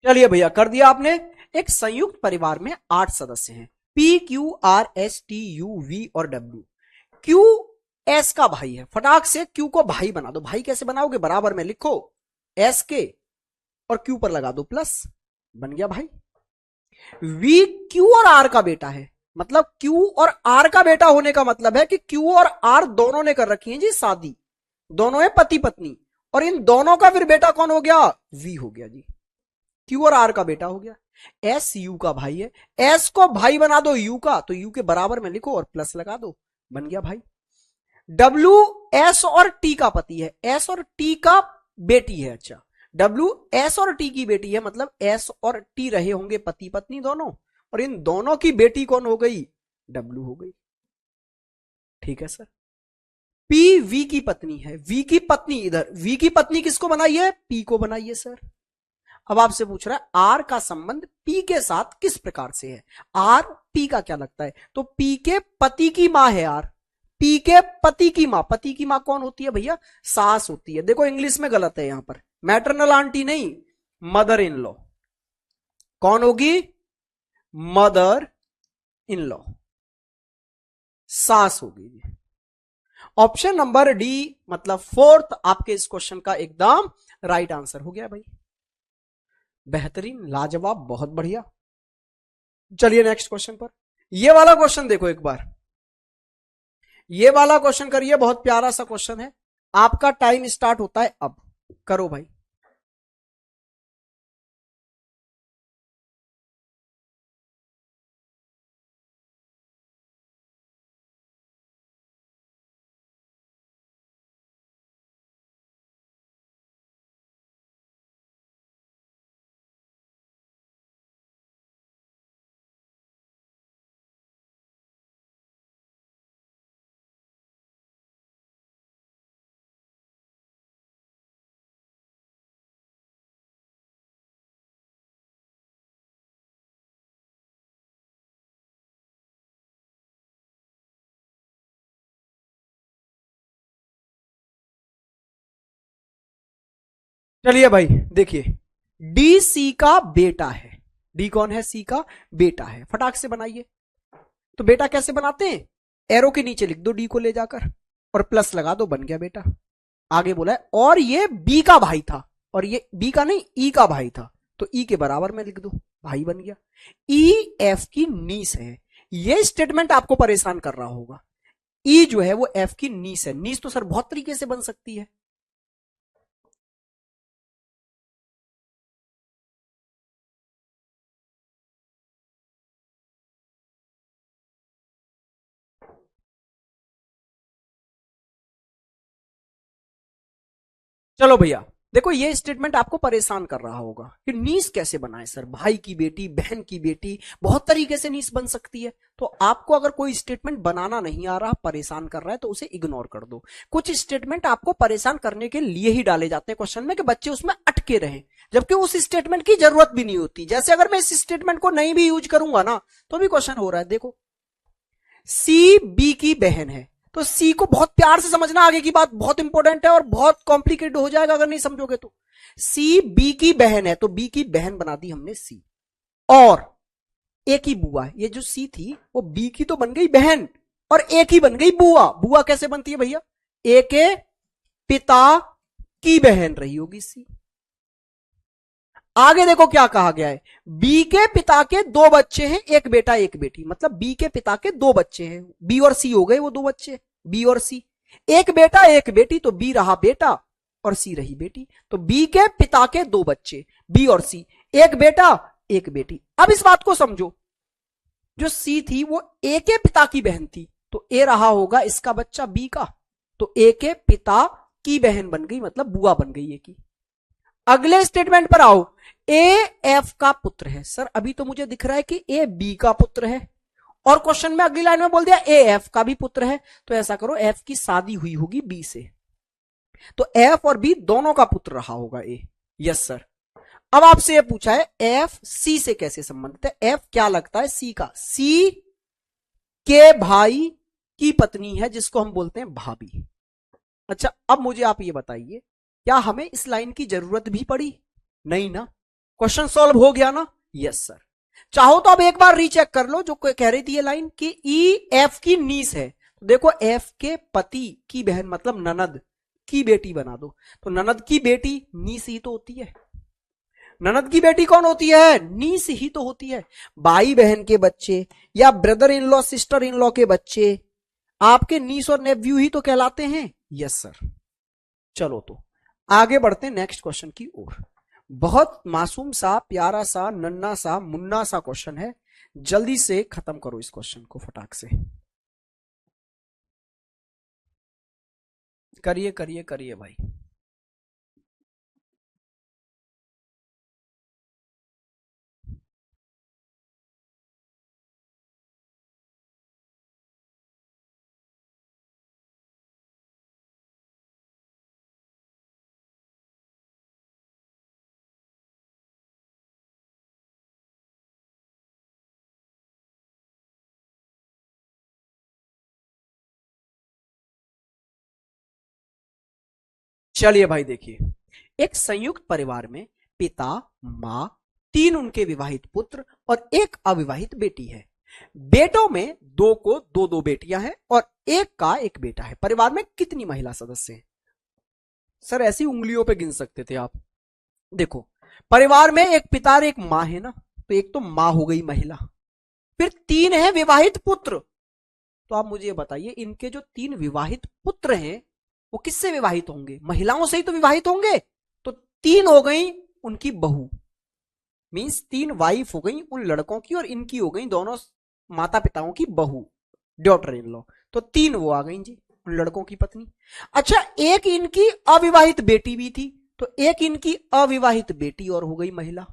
चलिए भैया, कर दिया आपने। एक संयुक्त परिवार में 8 सदस्य हैं, P Q R S T U V और डब्ल्यू। क्यू एस का भाई है, फटाक से क्यू को भाई बना दो। भाई कैसे बनाओगे? बराबर में लिखो एस के और क्यू पर लगा दो प्लस, बन गया भाई। वी क्यू और आर का बेटा है, मतलब क्यू और आर का बेटा होने का मतलब है कि क्यू और आर दोनों ने कर रखी है जी शादी, दोनों है पति पत्नी, और इन दोनों का फिर बेटा कौन हो गया? वी हो गया जी, क्यू और आर का बेटा हो गया। एस यू का भाई है, एस को भाई बना दो यू का, तो यू के बराबर में लिखो और प्लस लगा दो, बन गया भाई। डब्ल्यू एस और टी का पति है, एस और टी का बेटी है। अच्छा, डब्ल्यू एस और टी की बेटी है, मतलब एस और टी रहे होंगे पति पत्नी दोनों, और इन दोनों की बेटी कौन हो गई? डब्ल्यू हो गई। ठीक है सर। पी वी की पत्नी है, वी की पत्नी इधर, वी की पत्नी किसको बनाइए? पी को बनाइए सर। अब आपसे पूछ रहा है आर का संबंध पी के साथ किस प्रकार से है। आर पी का क्या लगता है? तो पी के पति की मां है आर, पी के पति की मां, पति की मां कौन होती है भैया? सास होती है। देखो इंग्लिश में गलत है यहां पर, मैटरनल आंटी नहीं, मदर इन लॉ। कौन होगी? मदर इन लॉ, सास होगी। ऑप्शन नंबर डी मतलब फोर्थ आपके इस क्वेश्चन का एकदम राइट आंसर हो गया भाई। बेहतरीन, लाजवाब, बहुत बढ़िया। चलिए नेक्स्ट क्वेश्चन पर। ये वाला क्वेश्चन देखो एक बार, ये वाला क्वेश्चन करिए, बहुत प्यारा सा क्वेश्चन है। आपका टाइम स्टार्ट होता है अब, करो भाई। चलिए भाई देखिए, डी सी का बेटा है। डी कौन है? सी का बेटा है। फटाक से बनाइए। तो बेटा कैसे बनाते हैं? एरो के नीचे लिख दो डी को ले जाकर और प्लस लगा दो, बन गया बेटा। आगे बोला है और ये बी का भाई था, और ये बी का नहीं ई का भाई था, तो ई के बराबर में लिख दो, भाई बन गया। ई एफ की नीस है। ये स्टेटमेंट आपको परेशान कर रहा होगा। ई जो है वो एफ की नीस है। नीस तो सर बहुत तरीके से बन सकती है। चलो भैया देखो, ये स्टेटमेंट आपको परेशान कर रहा होगा कि नीस कैसे बनाए सर, भाई की बेटी, बहन की बेटी, बहुत तरीके से नीस बन सकती है। तो आपको अगर कोई स्टेटमेंट बनाना नहीं आ रहा, परेशान कर रहा है, तो उसे इग्नोर कर दो। कुछ स्टेटमेंट आपको परेशान करने के लिए ही डाले जाते हैं क्वेश्चन में कि बच्चे उसमें अटके रहें, जबकि उस स्टेटमेंट की जरूरत भी नहीं होती। जैसे अगर मैं इस स्टेटमेंट को नहीं भी यूज करूंगा ना, तो भी क्वेश्चन हो रहा है। देखो, सी बी की बहन है, तो सी को बहुत प्यार से समझना, आगे की बात बहुत इंपॉर्टेंट है और बहुत कॉम्प्लिकेटेड हो जाएगा अगर नहीं समझोगे तो। सी बी की बहन है, तो बी की बहन बना दी हमने सी, और ए की बुआ है। ये जो सी थी वो बी की तो बन गई बहन और ए की बन गई बुआ। बुआ कैसे बनती है भैया? ए के पिता की बहन रही होगी सी। आगे देखो क्या कहा गया है, बी के पिता के 2 बच्चे हैं, एक बेटा एक बेटी, मतलब बी के पिता के 2 बच्चे हैं। बी और सी हो गए वो 2 बच्चे, बी और सी। एक बेटा एक बेटी, तो बी रहा बेटा और सी रही बेटी। तो बी के पिता के 2 बच्चे, बी और सी, एक बेटा एक बेटी। अब इस बात को समझो, जो सी थी वो ए के पिता की बहन थी, तो ए रहा होगा इसका बच्चा बी का, तो ए के पिता की बहन बन गई, मतलब बुआ बन गई ए की। अगले स्टेटमेंट पर आओ, ए एफ का पुत्र है। सर अभी तो मुझे दिख रहा है कि ए बी का पुत्र है, और क्वेश्चन में अगली लाइन में बोल दिया ए एफ का भी पुत्र है। तो ऐसा करो, एफ की शादी हुई होगी बी से, तो एफ और बी दोनों का पुत्र रहा होगा ए। Yes sir. अब आपसे यह पूछा है एफ सी से कैसे संबंधित है। एफ क्या लगता है? सी का, सी के भाई की पत्नी है, जिसको हम बोलते हैं भाभी। अच्छा, अब मुझे आप ये बताइए, क्या हमें इस लाइन की जरूरत भी पड़ी? नहीं ना। क्वेश्चन सॉल्व हो गया ना? Yes sir. चाहो तो अब एक बार रीचेक कर लो जो कह रही थी ये लाइन कि ई एफ की नीस है, तो देखो एफ के पति की बहन मतलब ननद की बेटी बना दो, तो ननद की बेटी नीस ही तो होती है। ननद की बेटी कौन होती है? नीस ही तो होती है। भाई बहन के बच्चे या brother in law sister in law के बच्चे आपके नीस और नेव्यू ही तो कहलाते हैं। Yes sir. चलो तो आगे बढ़ते हैं नेक्स्ट क्वेश्चन की ओर। बहुत मासूम सा प्यारा सा नन्ना सा मुन्ना सा क्वेश्चन है, जल्दी से खत्म करो इस क्वेश्चन को फटाक से। करिए करिए करिए भाई। चलिए भाई देखिए, एक संयुक्त परिवार में पिता मां, 3 उनके विवाहित पुत्र और 1 अविवाहित बेटी है। बेटों में 2 को 2 बेटियां हैं और 1 का 1 बेटा है। परिवार में कितनी महिला सदस्य हैं? सर ऐसी उंगलियों पे गिन सकते थे आप। देखो परिवार में एक पिता और एक मां है ना, तो एक तो मां हो गई महिला, फिर 3 है विवाहित पुत्र। तो आप मुझे बताइए इनके जो 3 विवाहित पुत्र हैं वो किससे विवाहित होंगे? महिलाओं से ही तो विवाहित होंगे। तो 3 हो गई उनकी बहू, मींस 3 वाइफ हो गई उन लड़कों की और इनकी हो गई दोनों माता पिताओं की बहू, डॉटर इन लॉ। तो 3 वो आ गई जी उन लड़कों की पत्नी। अच्छा एक इनकी अविवाहित बेटी भी थी, तो एक इनकी अविवाहित बेटी और हो गई महिला।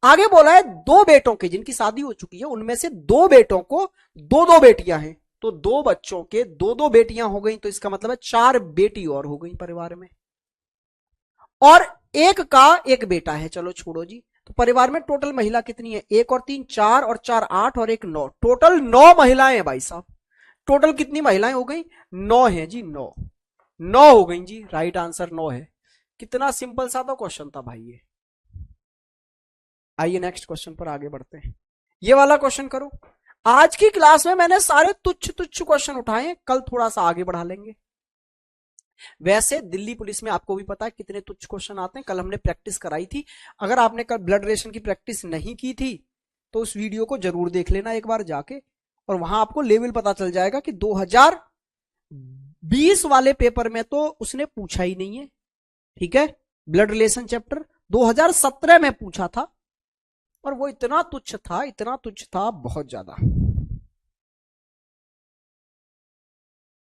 आगे बोला है 2 बेटों के जिनकी शादी हो चुकी है उनमें से 2 बेटों को 2 बेटियां हैं, तो 2 बच्चों के 2 बेटियां हो गई, तो इसका मतलब है 4 बेटी और हो गई परिवार में, और 1 का 1 बेटा है। चलो छोड़ो जी, तो परिवार में टोटल महिला कितनी है? 1 और 3 4 और 4 8 और 1 9, टोटल 9 महिलाएं हैं भाई साहब। टोटल कितनी महिलाएं हो गई? 9 है जी, 9 हो गई जी। राइट आंसर 9 है। कितना सिंपल सा तो क्वेश्चन था भाई ये। आइए नेक्स्ट क्वेश्चन पर आगे बढ़ते हैं। ये वाला क्वेश्चन करो। आज की क्लास में मैंने सारे तुच्छ तुच्छ क्वेश्चन उठाए, कल थोड़ा सा आगे बढ़ा लेंगे। वैसे दिल्ली पुलिस में आपको भी पता है कितने तुच्छ क्वेश्चन आते हैं, कल हमने प्रैक्टिस कराई थी। अगर आपने कल ब्लड रिलेशन की प्रैक्टिस नहीं की थी तो उस वीडियो को जरूर देख लेना एक बार जाके, और वहां आपको लेवल पता चल जाएगा कि 2020 वाले पेपर में तो उसने पूछा ही नहीं है। ठीक है, ब्लड रिलेशन चैप्टर 2017 में पूछा था और वो इतना तुच्छ था बहुत ज्यादा।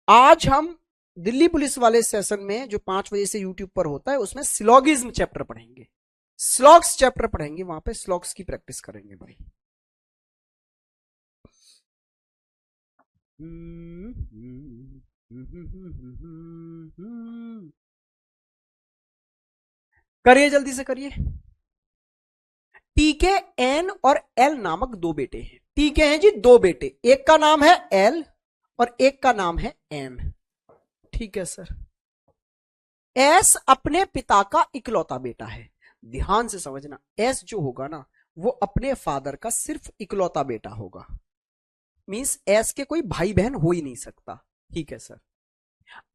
आज हम दिल्ली पुलिस वाले सेशन में जो 5 बजे से यूट्यूब पर होता है उसमें सिलोगिज्म चैप्टर पढ़ेंगे, स्लॉग्स चैप्टर पढ़ेंगे, वहां पे स्लॉग्स की प्रैक्टिस करेंगे भाई। करिए जल्दी से करिए। टीके एन और एल नामक 2 बेटे हैं। टीके हैं जी 2 बेटे, एक का नाम है एल और एक का नाम है एन। ठीक है सर। एस अपने पिता का इकलौता बेटा है। ध्यान से समझना, एस जो होगा ना वो अपने फादर का सिर्फ इकलौता बेटा होगा, मींस एस के कोई भाई बहन हो ही नहीं सकता। ठीक है सर।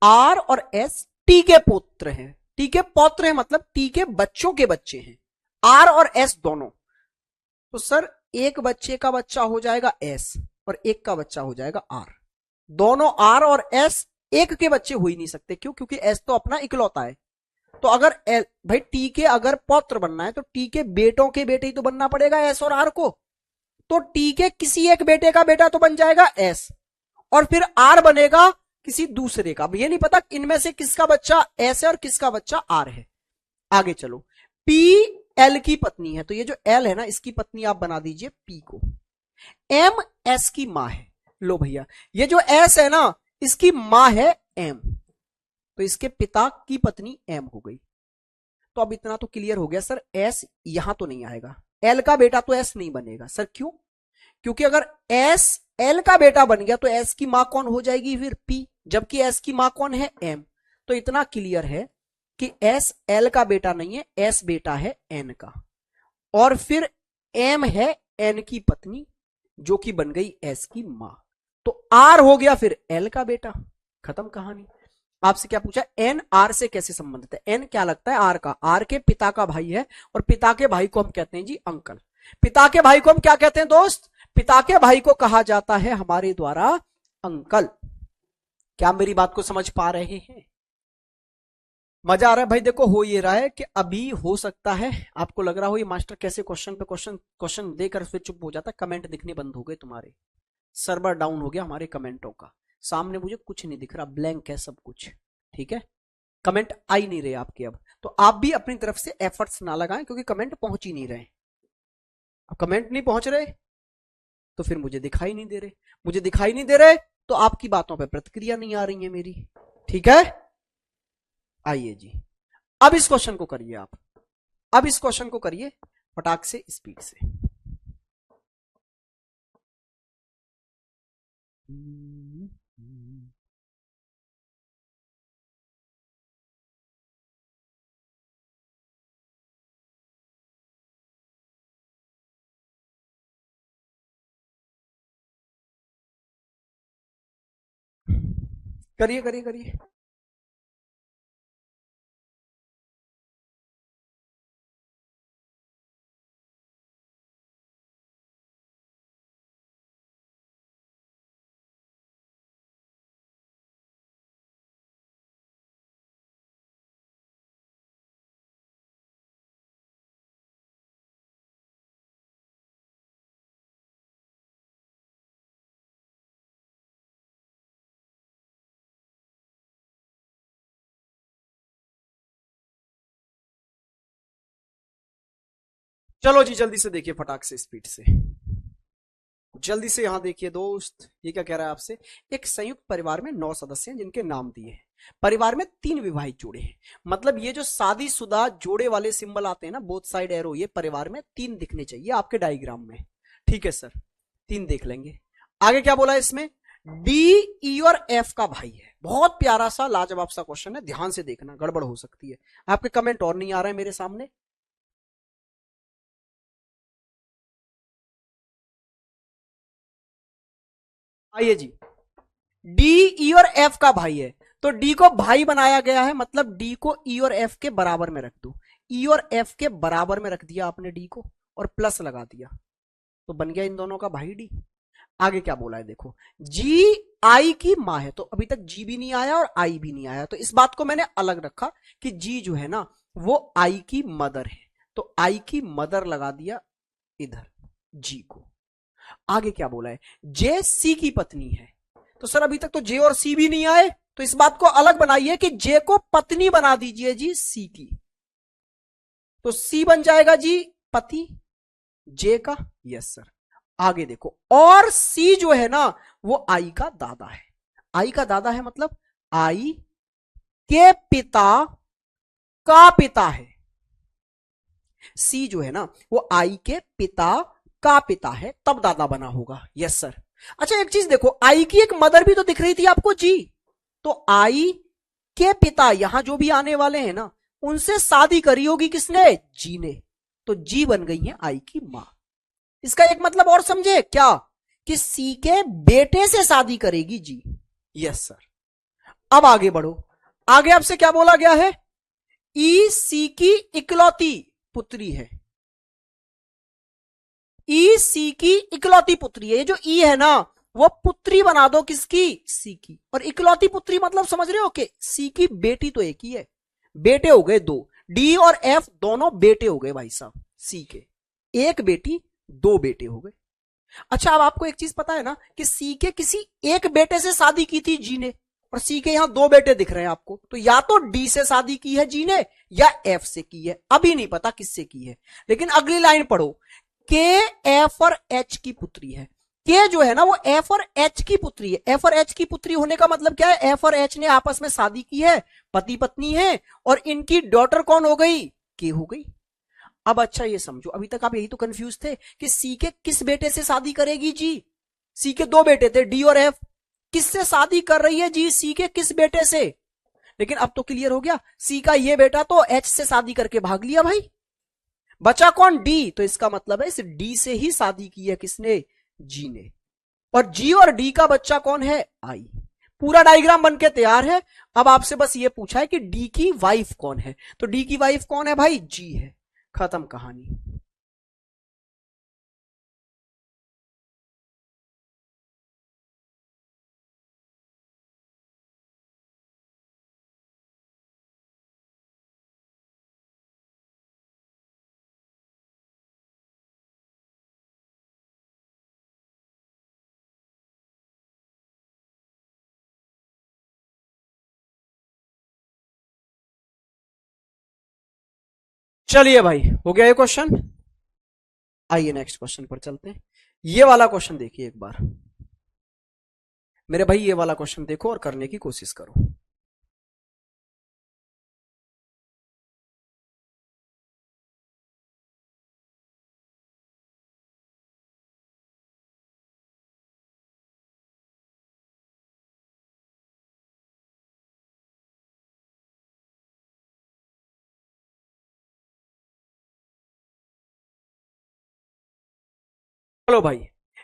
आर और एस टी के पुत्र हैं। टी के पौत्र है मतलब टी के बच्चों के बच्चे हैं, आर और एस दोनों। तो सर एक बच्चे का बच्चा हो जाएगा एस और एक का बच्चा हो जाएगा आर। दोनों आर और एस एक के बच्चे हो ही नहीं सकते। क्यों? क्योंकि एस तो अपना इकलौता है। तो अगर भाई टी के अगर पौत्र बनना है तो टी के बेटों के बेटे ही तो बनना पड़ेगा एस और आर को। तो टी के किसी एक बेटे का बेटा तो बन जाएगा एस, और फिर आर बनेगा किसी दूसरे का। ये नहीं पता इनमें से किसका बच्चा एस है और किसका बच्चा आर है। आगे चलो, पी एल की पत्नी है, तो ये जो एल है ना इसकी पत्नी आप बना दीजिए पी को। एम एस की मां है। लो भैया ये जो एस है ना इसकी मां है एम, तो इसके पिता की पत्नी एम हो गई। तो अब इतना तो क्लियर हो गया सर, एस यहां तो नहीं आएगा, एल का बेटा तो एस नहीं बनेगा। सर क्यों? क्योंकि अगर एस एल का बेटा बन गया तो एस की मां कौन हो जाएगी फिर पी, जबकि एस की मां कौन है एम। तो इतना क्लियर है कि एस एल का बेटा नहीं है, एस बेटा है एन का। और फिर एम है एन की पत्नी जो कि बन गई एस की मां। तो आर हो गया फिर एल का बेटा, खत्म कहानी। आपसे क्या पूछा, एन आर से कैसे संबंधित है? एन क्या लगता है आर का, आर के पिता का भाई है, और पिता के भाई को हम कहते हैं जी अंकल। पिता के भाई को हम क्या कहते हैं दोस्त? पिता के भाई को कहा जाता है हमारे द्वारा अंकल। क्या मेरी बात को समझ पा रहे हैं? मजा आ रहा है भाई? देखो हो ये रहा है कि अभी हो सकता है आपको लग रहा हो ये मास्टर कैसे क्वेश्चन पे क्वेश्चन देकर फिर चुप हो जाता है, कमेंट दिखने बंद हो गए तुम्हारे, सर्वर डाउन हो गया हमारे कमेंटों का, सामने मुझे कुछ नहीं दिख रहा, ब्लैंक है सब कुछ, ठीक है, कमेंट आ ही नहीं रहे आपके। अब तो आप भी अपनी तरफ से एफर्ट्स ना लगाएं क्योंकि कमेंट पहुंच ही नहीं रहे। अब कमेंट नहीं पहुंच रहे तो फिर मुझे दिखाई नहीं दे रहे, मुझे दिखाई नहीं दे रहे तो आपकी बातों पे प्रतिक्रिया नहीं आ रही है मेरी, ठीक है। आइए जी, अब इस क्वेश्चन को करिए आप, अब इस क्वेश्चन को करिए फटाक से, स्पीड से। करिए करिए करिए। चलो जी जल्दी से देखिए फटाक से, स्पीड से, जल्दी से यहां देखिए दोस्त, ये क्या कह रहा है आपसे, एक संयुक्त परिवार में 9 सदस्य हैं जिनके नाम दिए हैं, परिवार में 3 विवाहित जोड़े हैं। मतलब ये जो शादीशुदा जोड़े वाले सिंबल आते हैं ना, बोथ साइड एरो, ये परिवार में 3 दिखने चाहिए आपके डायग्राम में, ठीक है सर, 3 देख लेंगे। आगे क्या बोला है इसमें, डी ई और एफ का भाई है। बहुत प्यारा सा लाजवाब सा क्वेश्चन है, ध्यान से देखना, गड़बड़ हो सकती है। आपके कमेंट और नहीं आ रहे हैं मेरे सामने, आइए जी, डी ई और एफ का भाई है, तो डी को भाई बनाया गया है, मतलब डी को ई और एफ के बराबर में रख दो, ई और एफ के बराबर में रख दिया आपने डी को और प्लस लगा दिया, तो बन गया इन दोनों का भाई डी। आगे क्या बोला है देखो, जी आई की मां है, तो अभी तक जी भी नहीं आया और आई भी नहीं आया, तो इस बात को मैंने अलग रखा कि जी जो है ना वो आई की मदर है, तो आई की मदर लगा दिया इधर जी को। आगे क्या बोला है, जे सी की पत्नी है, तो सर अभी तक तो जे और सी भी नहीं आए, तो इस बात को अलग बनाइए कि जे को पत्नी बना दीजिए जी सी की, तो सी बन जाएगा जी पति जे का, यस सर। आगे देखो, और सी जो है ना वो आई का दादा है, आई का दादा है मतलब आई के पिता का पिता है, सी जो है ना वो आई के पिता का पिता है, तब दादा बना होगा, यस सर। अच्छा एक चीज देखो, आई की एक मदर भी तो दिख रही थी आपको जी, तो आई के पिता यहां जो भी आने वाले हैं ना उनसे शादी करी होगी किसने, जी ने, तो जी बन गई है आई की मां। इसका एक मतलब और समझे क्या, कि सी के बेटे से शादी करेगी जी, यस सर। अब आगे बढ़ो, आगे आपसे क्या बोला गया है, ई सी की इकलौती पुत्री है, ई सी की इकलौती पुत्री है, ये जो ई है ना वो पुत्री बना दो किसकी, सी की, और इकलौती पुत्री मतलब समझ रहे हो कि सी की बेटी तो एक ही है, बेटे हो गए 2, डी और एफ दोनों बेटे हो गए भाई साहब सी के, एक बेटी 2 बेटे हो गए। अच्छा अब आपको एक चीज पता है ना कि सी के किसी एक बेटे से शादी की थी जी ने, और सी के यहां 2 बेटे दिख रहे हैं आपको, तो या तो डी से शादी की है जी ने या एफ से की है, अभी नहीं पता किससे की है, लेकिन अगली लाइन पढ़ो, के एफ और एच की पुत्री है, के जो है ना वो एफ और एच की पुत्री है, एफ और एच की पुत्री होने का मतलब क्या है, एफ और एच ने आपस में शादी की है, पति पत्नी है, और इनकी डॉटर कौन हो गई, के हो गई। अब अच्छा ये समझो, अभी तक आप यही तो कंफ्यूज थे कि सी के किस बेटे से शादी करेगी जी, सी के 2 बेटे थे डी और एफ, किससे शादी कर रही है जी, सी के किस बेटे से, लेकिन अब तो क्लियर हो गया, सी का ये बेटा तो एच से शादी करके भाग लिया भाई, बचा कौन? डी। तो इसका मतलब है इस डी से ही शादी की है किसने? जी ने। और जी और डी का बच्चा कौन है? आई। पूरा डायग्राम बन के तैयार है। अब आपसे बस ये पूछा है कि डी की वाइफ कौन है, तो डी की वाइफ कौन है भाई? जी है। खत्म कहानी। चलिए भाई, हो गया ये क्वेश्चन। आइए नेक्स्ट क्वेश्चन पर चलते हैं। ये वाला क्वेश्चन देखिए एक बार मेरे भाई, ये वाला क्वेश्चन देखो और करने की कोशिश करो। चलो भाई,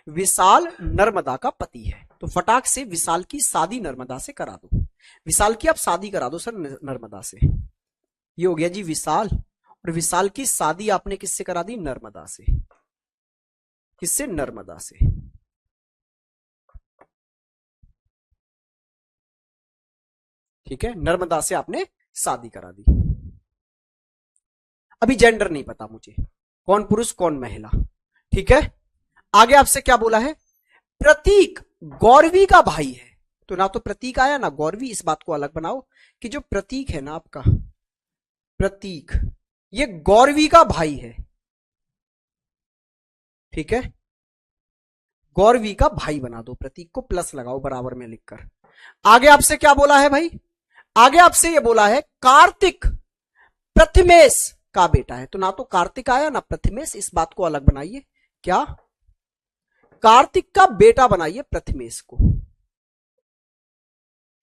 विशाल नर्मदा का पति है, तो फटाक से विशाल की शादी नर्मदा से करा दो। विशाल की आप शादी करा दो सर नर्मदा से। ये हो गया जी विशाल, और विशाल की शादी आपने किससे करा दी? नर्मदा से। किससे? नर्मदा से। ठीक है, नर्मदा से आपने शादी करा दी। अभी जेंडर नहीं पता मुझे, कौन पुरुष कौन महिला। ठीक है, आगे आपसे क्या बोला है? प्रतीक गौरवी का भाई है, तो ना तो प्रतीक आया ना गौरवी। इस बात को अलग बनाओ कि जो प्रतीक है ना आपका, प्रतीक, ये गौरवी का भाई है। ठीक है, गौरवी का भाई बना दो, प्रतीक को प्लस लगाओ बराबर में लिखकर। आगे आपसे क्या बोला है भाई? आगे आपसे ये बोला है कार्तिक प्रथमेश का बेटा है, तो ना तो कार्तिक आया ना प्रथमेश। इस बात को अलग बनाइए, क्या? कार्तिक का बेटा बनाइए प्रथमेश को।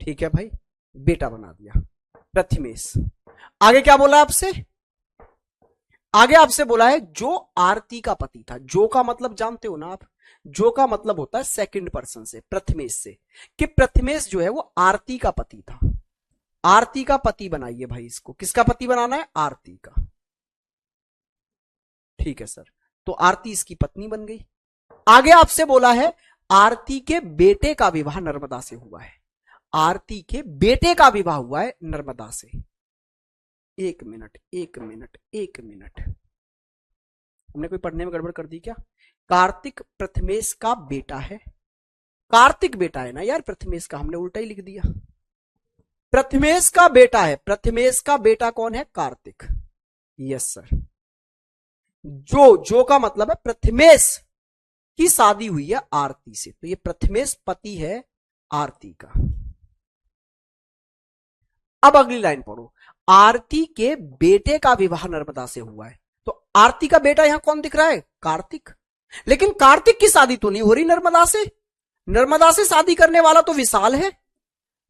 ठीक है भाई, बेटा बना दिया प्रथमेश। आगे क्या बोला आपसे? आगे आपसे बोला है जो आरती का पति था। जो का मतलब जानते हो ना आप? जो का मतलब होता है सेकंड पर्सन से, प्रथमेश से, कि प्रथमेश जो है वो आरती का पति था। आरती का पति बनाइए भाई इसको। किसका पति बनाना है? आरती का। ठीक है सर, तो आरती इसकी पत्नी बन गई। आगे आपसे बोला है आरती के बेटे का विवाह नर्मदा से हुआ है। आरती के बेटे का विवाह हुआ है नर्मदा से। एक मिनट एक मिनट एक मिनट, हमने कोई पढ़ने में गड़बड़ कर दी क्या? कार्तिक प्रथमेश का बेटा है। कार्तिक बेटा है ना यार प्रथमेश का, हमने उल्टा ही लिख दिया। प्रथमेश का बेटा है। प्रथमेश का बेटा कौन है? कार्तिक। Yes sir. जो का मतलब है प्रथमेश की शादी हुई है आरती से, तो ये प्रथमेश पति है आरती का। अब अगली लाइन पढ़ो, आरती के बेटे का विवाह नर्मदा से हुआ है। तो आरती का बेटा यहां कौन दिख रहा है? कार्तिक। लेकिन कार्तिक की शादी तो नहीं हो रही नर्मदा से। नर्मदा से शादी करने वाला तो विशाल है,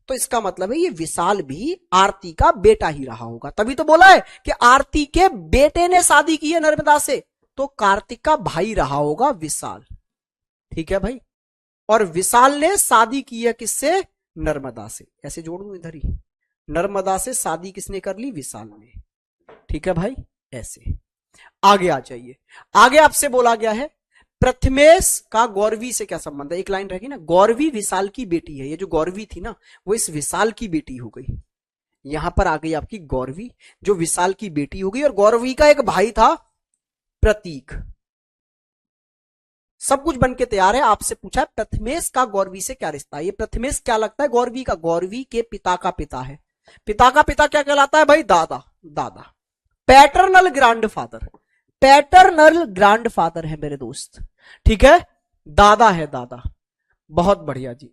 तो इसका मतलब है ये विशाल भी आरती का बेटा ही रहा होगा। तभी तो बोला है कि आरती के बेटे ने शादी की है नर्मदा से, तो कार्तिक का भाई रहा होगा विशाल। ठीक है भाई, और विशाल ने शादी की है किससे? नर्मदा से। ऐसे जोड़ दूं इधर ही, नर्मदा से शादी किसने कर ली? विशाल ने। ठीक है भाई, ऐसे। आगे आ जाइए, आगे आपसे बोला गया है प्रथमेश का गौरवी से क्या संबंध है? एक लाइन रहेगी ना, गौरवी विशाल की बेटी है। ये जो गौरवी थी ना वो इस विशाल की बेटी हो गई। यहां पर आ गई आपकी गौरवी जो विशाल की बेटी हो गई, और गौरवी का एक भाई था प्रतीक। सब कुछ बन के तैयार है। आपसे पूछा है प्रथमेश का गौरवी से क्या रिश्ता है? ये प्रथमेश क्या लगता है? गौरवी का। गौरवी के पिता का पिता है। पिता का पिता क्या कहलाता है भाई? दादा। दादा, पैटर्नल ग्रैंडफादर। पैटर्नल ग्रैंडफादर है मेरे दोस्त। ठीक है, दादा है, दादा। बहुत बढ़िया जी।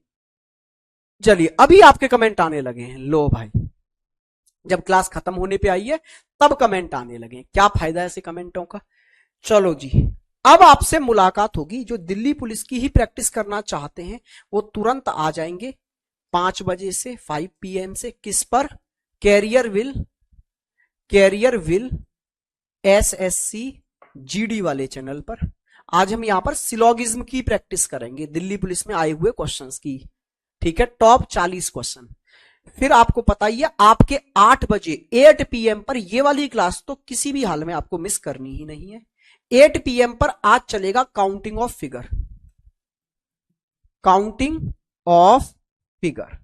चलिए, अभी आपके कमेंट आने लगे हैं। लो भाई, जब क्लास खत्म होने पे आई है तब कमेंट आने लगे। क्या फायदा है ऐसे कमेंटों का? चलो जी, अब आपसे मुलाकात होगी। जो दिल्ली पुलिस की ही प्रैक्टिस करना चाहते हैं वो तुरंत आ जाएंगे 5 बजे से 5 PM से। किस पर? कैरियर विल SSC GD वाले चैनल पर। आज हम यहां पर सिलोगिज्म की प्रैक्टिस करेंगे, दिल्ली पुलिस में आए हुए क्वेश्चंस की। ठीक है, टॉप 40 क्वेश्चन। फिर आपको पता ही है आपके 8 बजे 8 PM पर ये वाली क्लास तो किसी भी हाल में आपको मिस करनी ही नहीं है। 8 PM पर आज चलेगा counting of figure, counting of figure,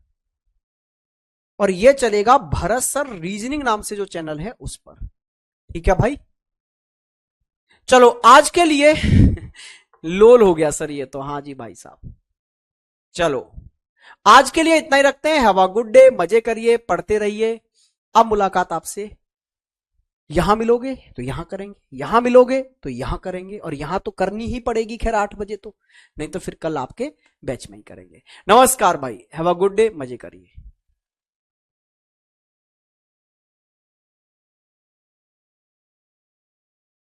और ये चलेगा भरत सर रीजनिंग नाम से जो चैनल है उस पर। ठीक है भाई, चलो आज के लिए लोल हो गया सर ये तो, हाँ जी भाई साहब। चलो आज के लिए इतना ही रखते हैं। हैव अ गुड डे, मजे करिए, पढ़ते रहिए। अब मुलाकात आपसे, यहां मिलोगे तो यहां करेंगे, यहां मिलोगे तो यहां करेंगे, और यहां तो करनी ही पड़ेगी खैर 8 बजे तो, नहीं तो फिर कल आपके बैच में ही करेंगे। नमस्कार भाई, हैव अ गुड डे, मजे करिए।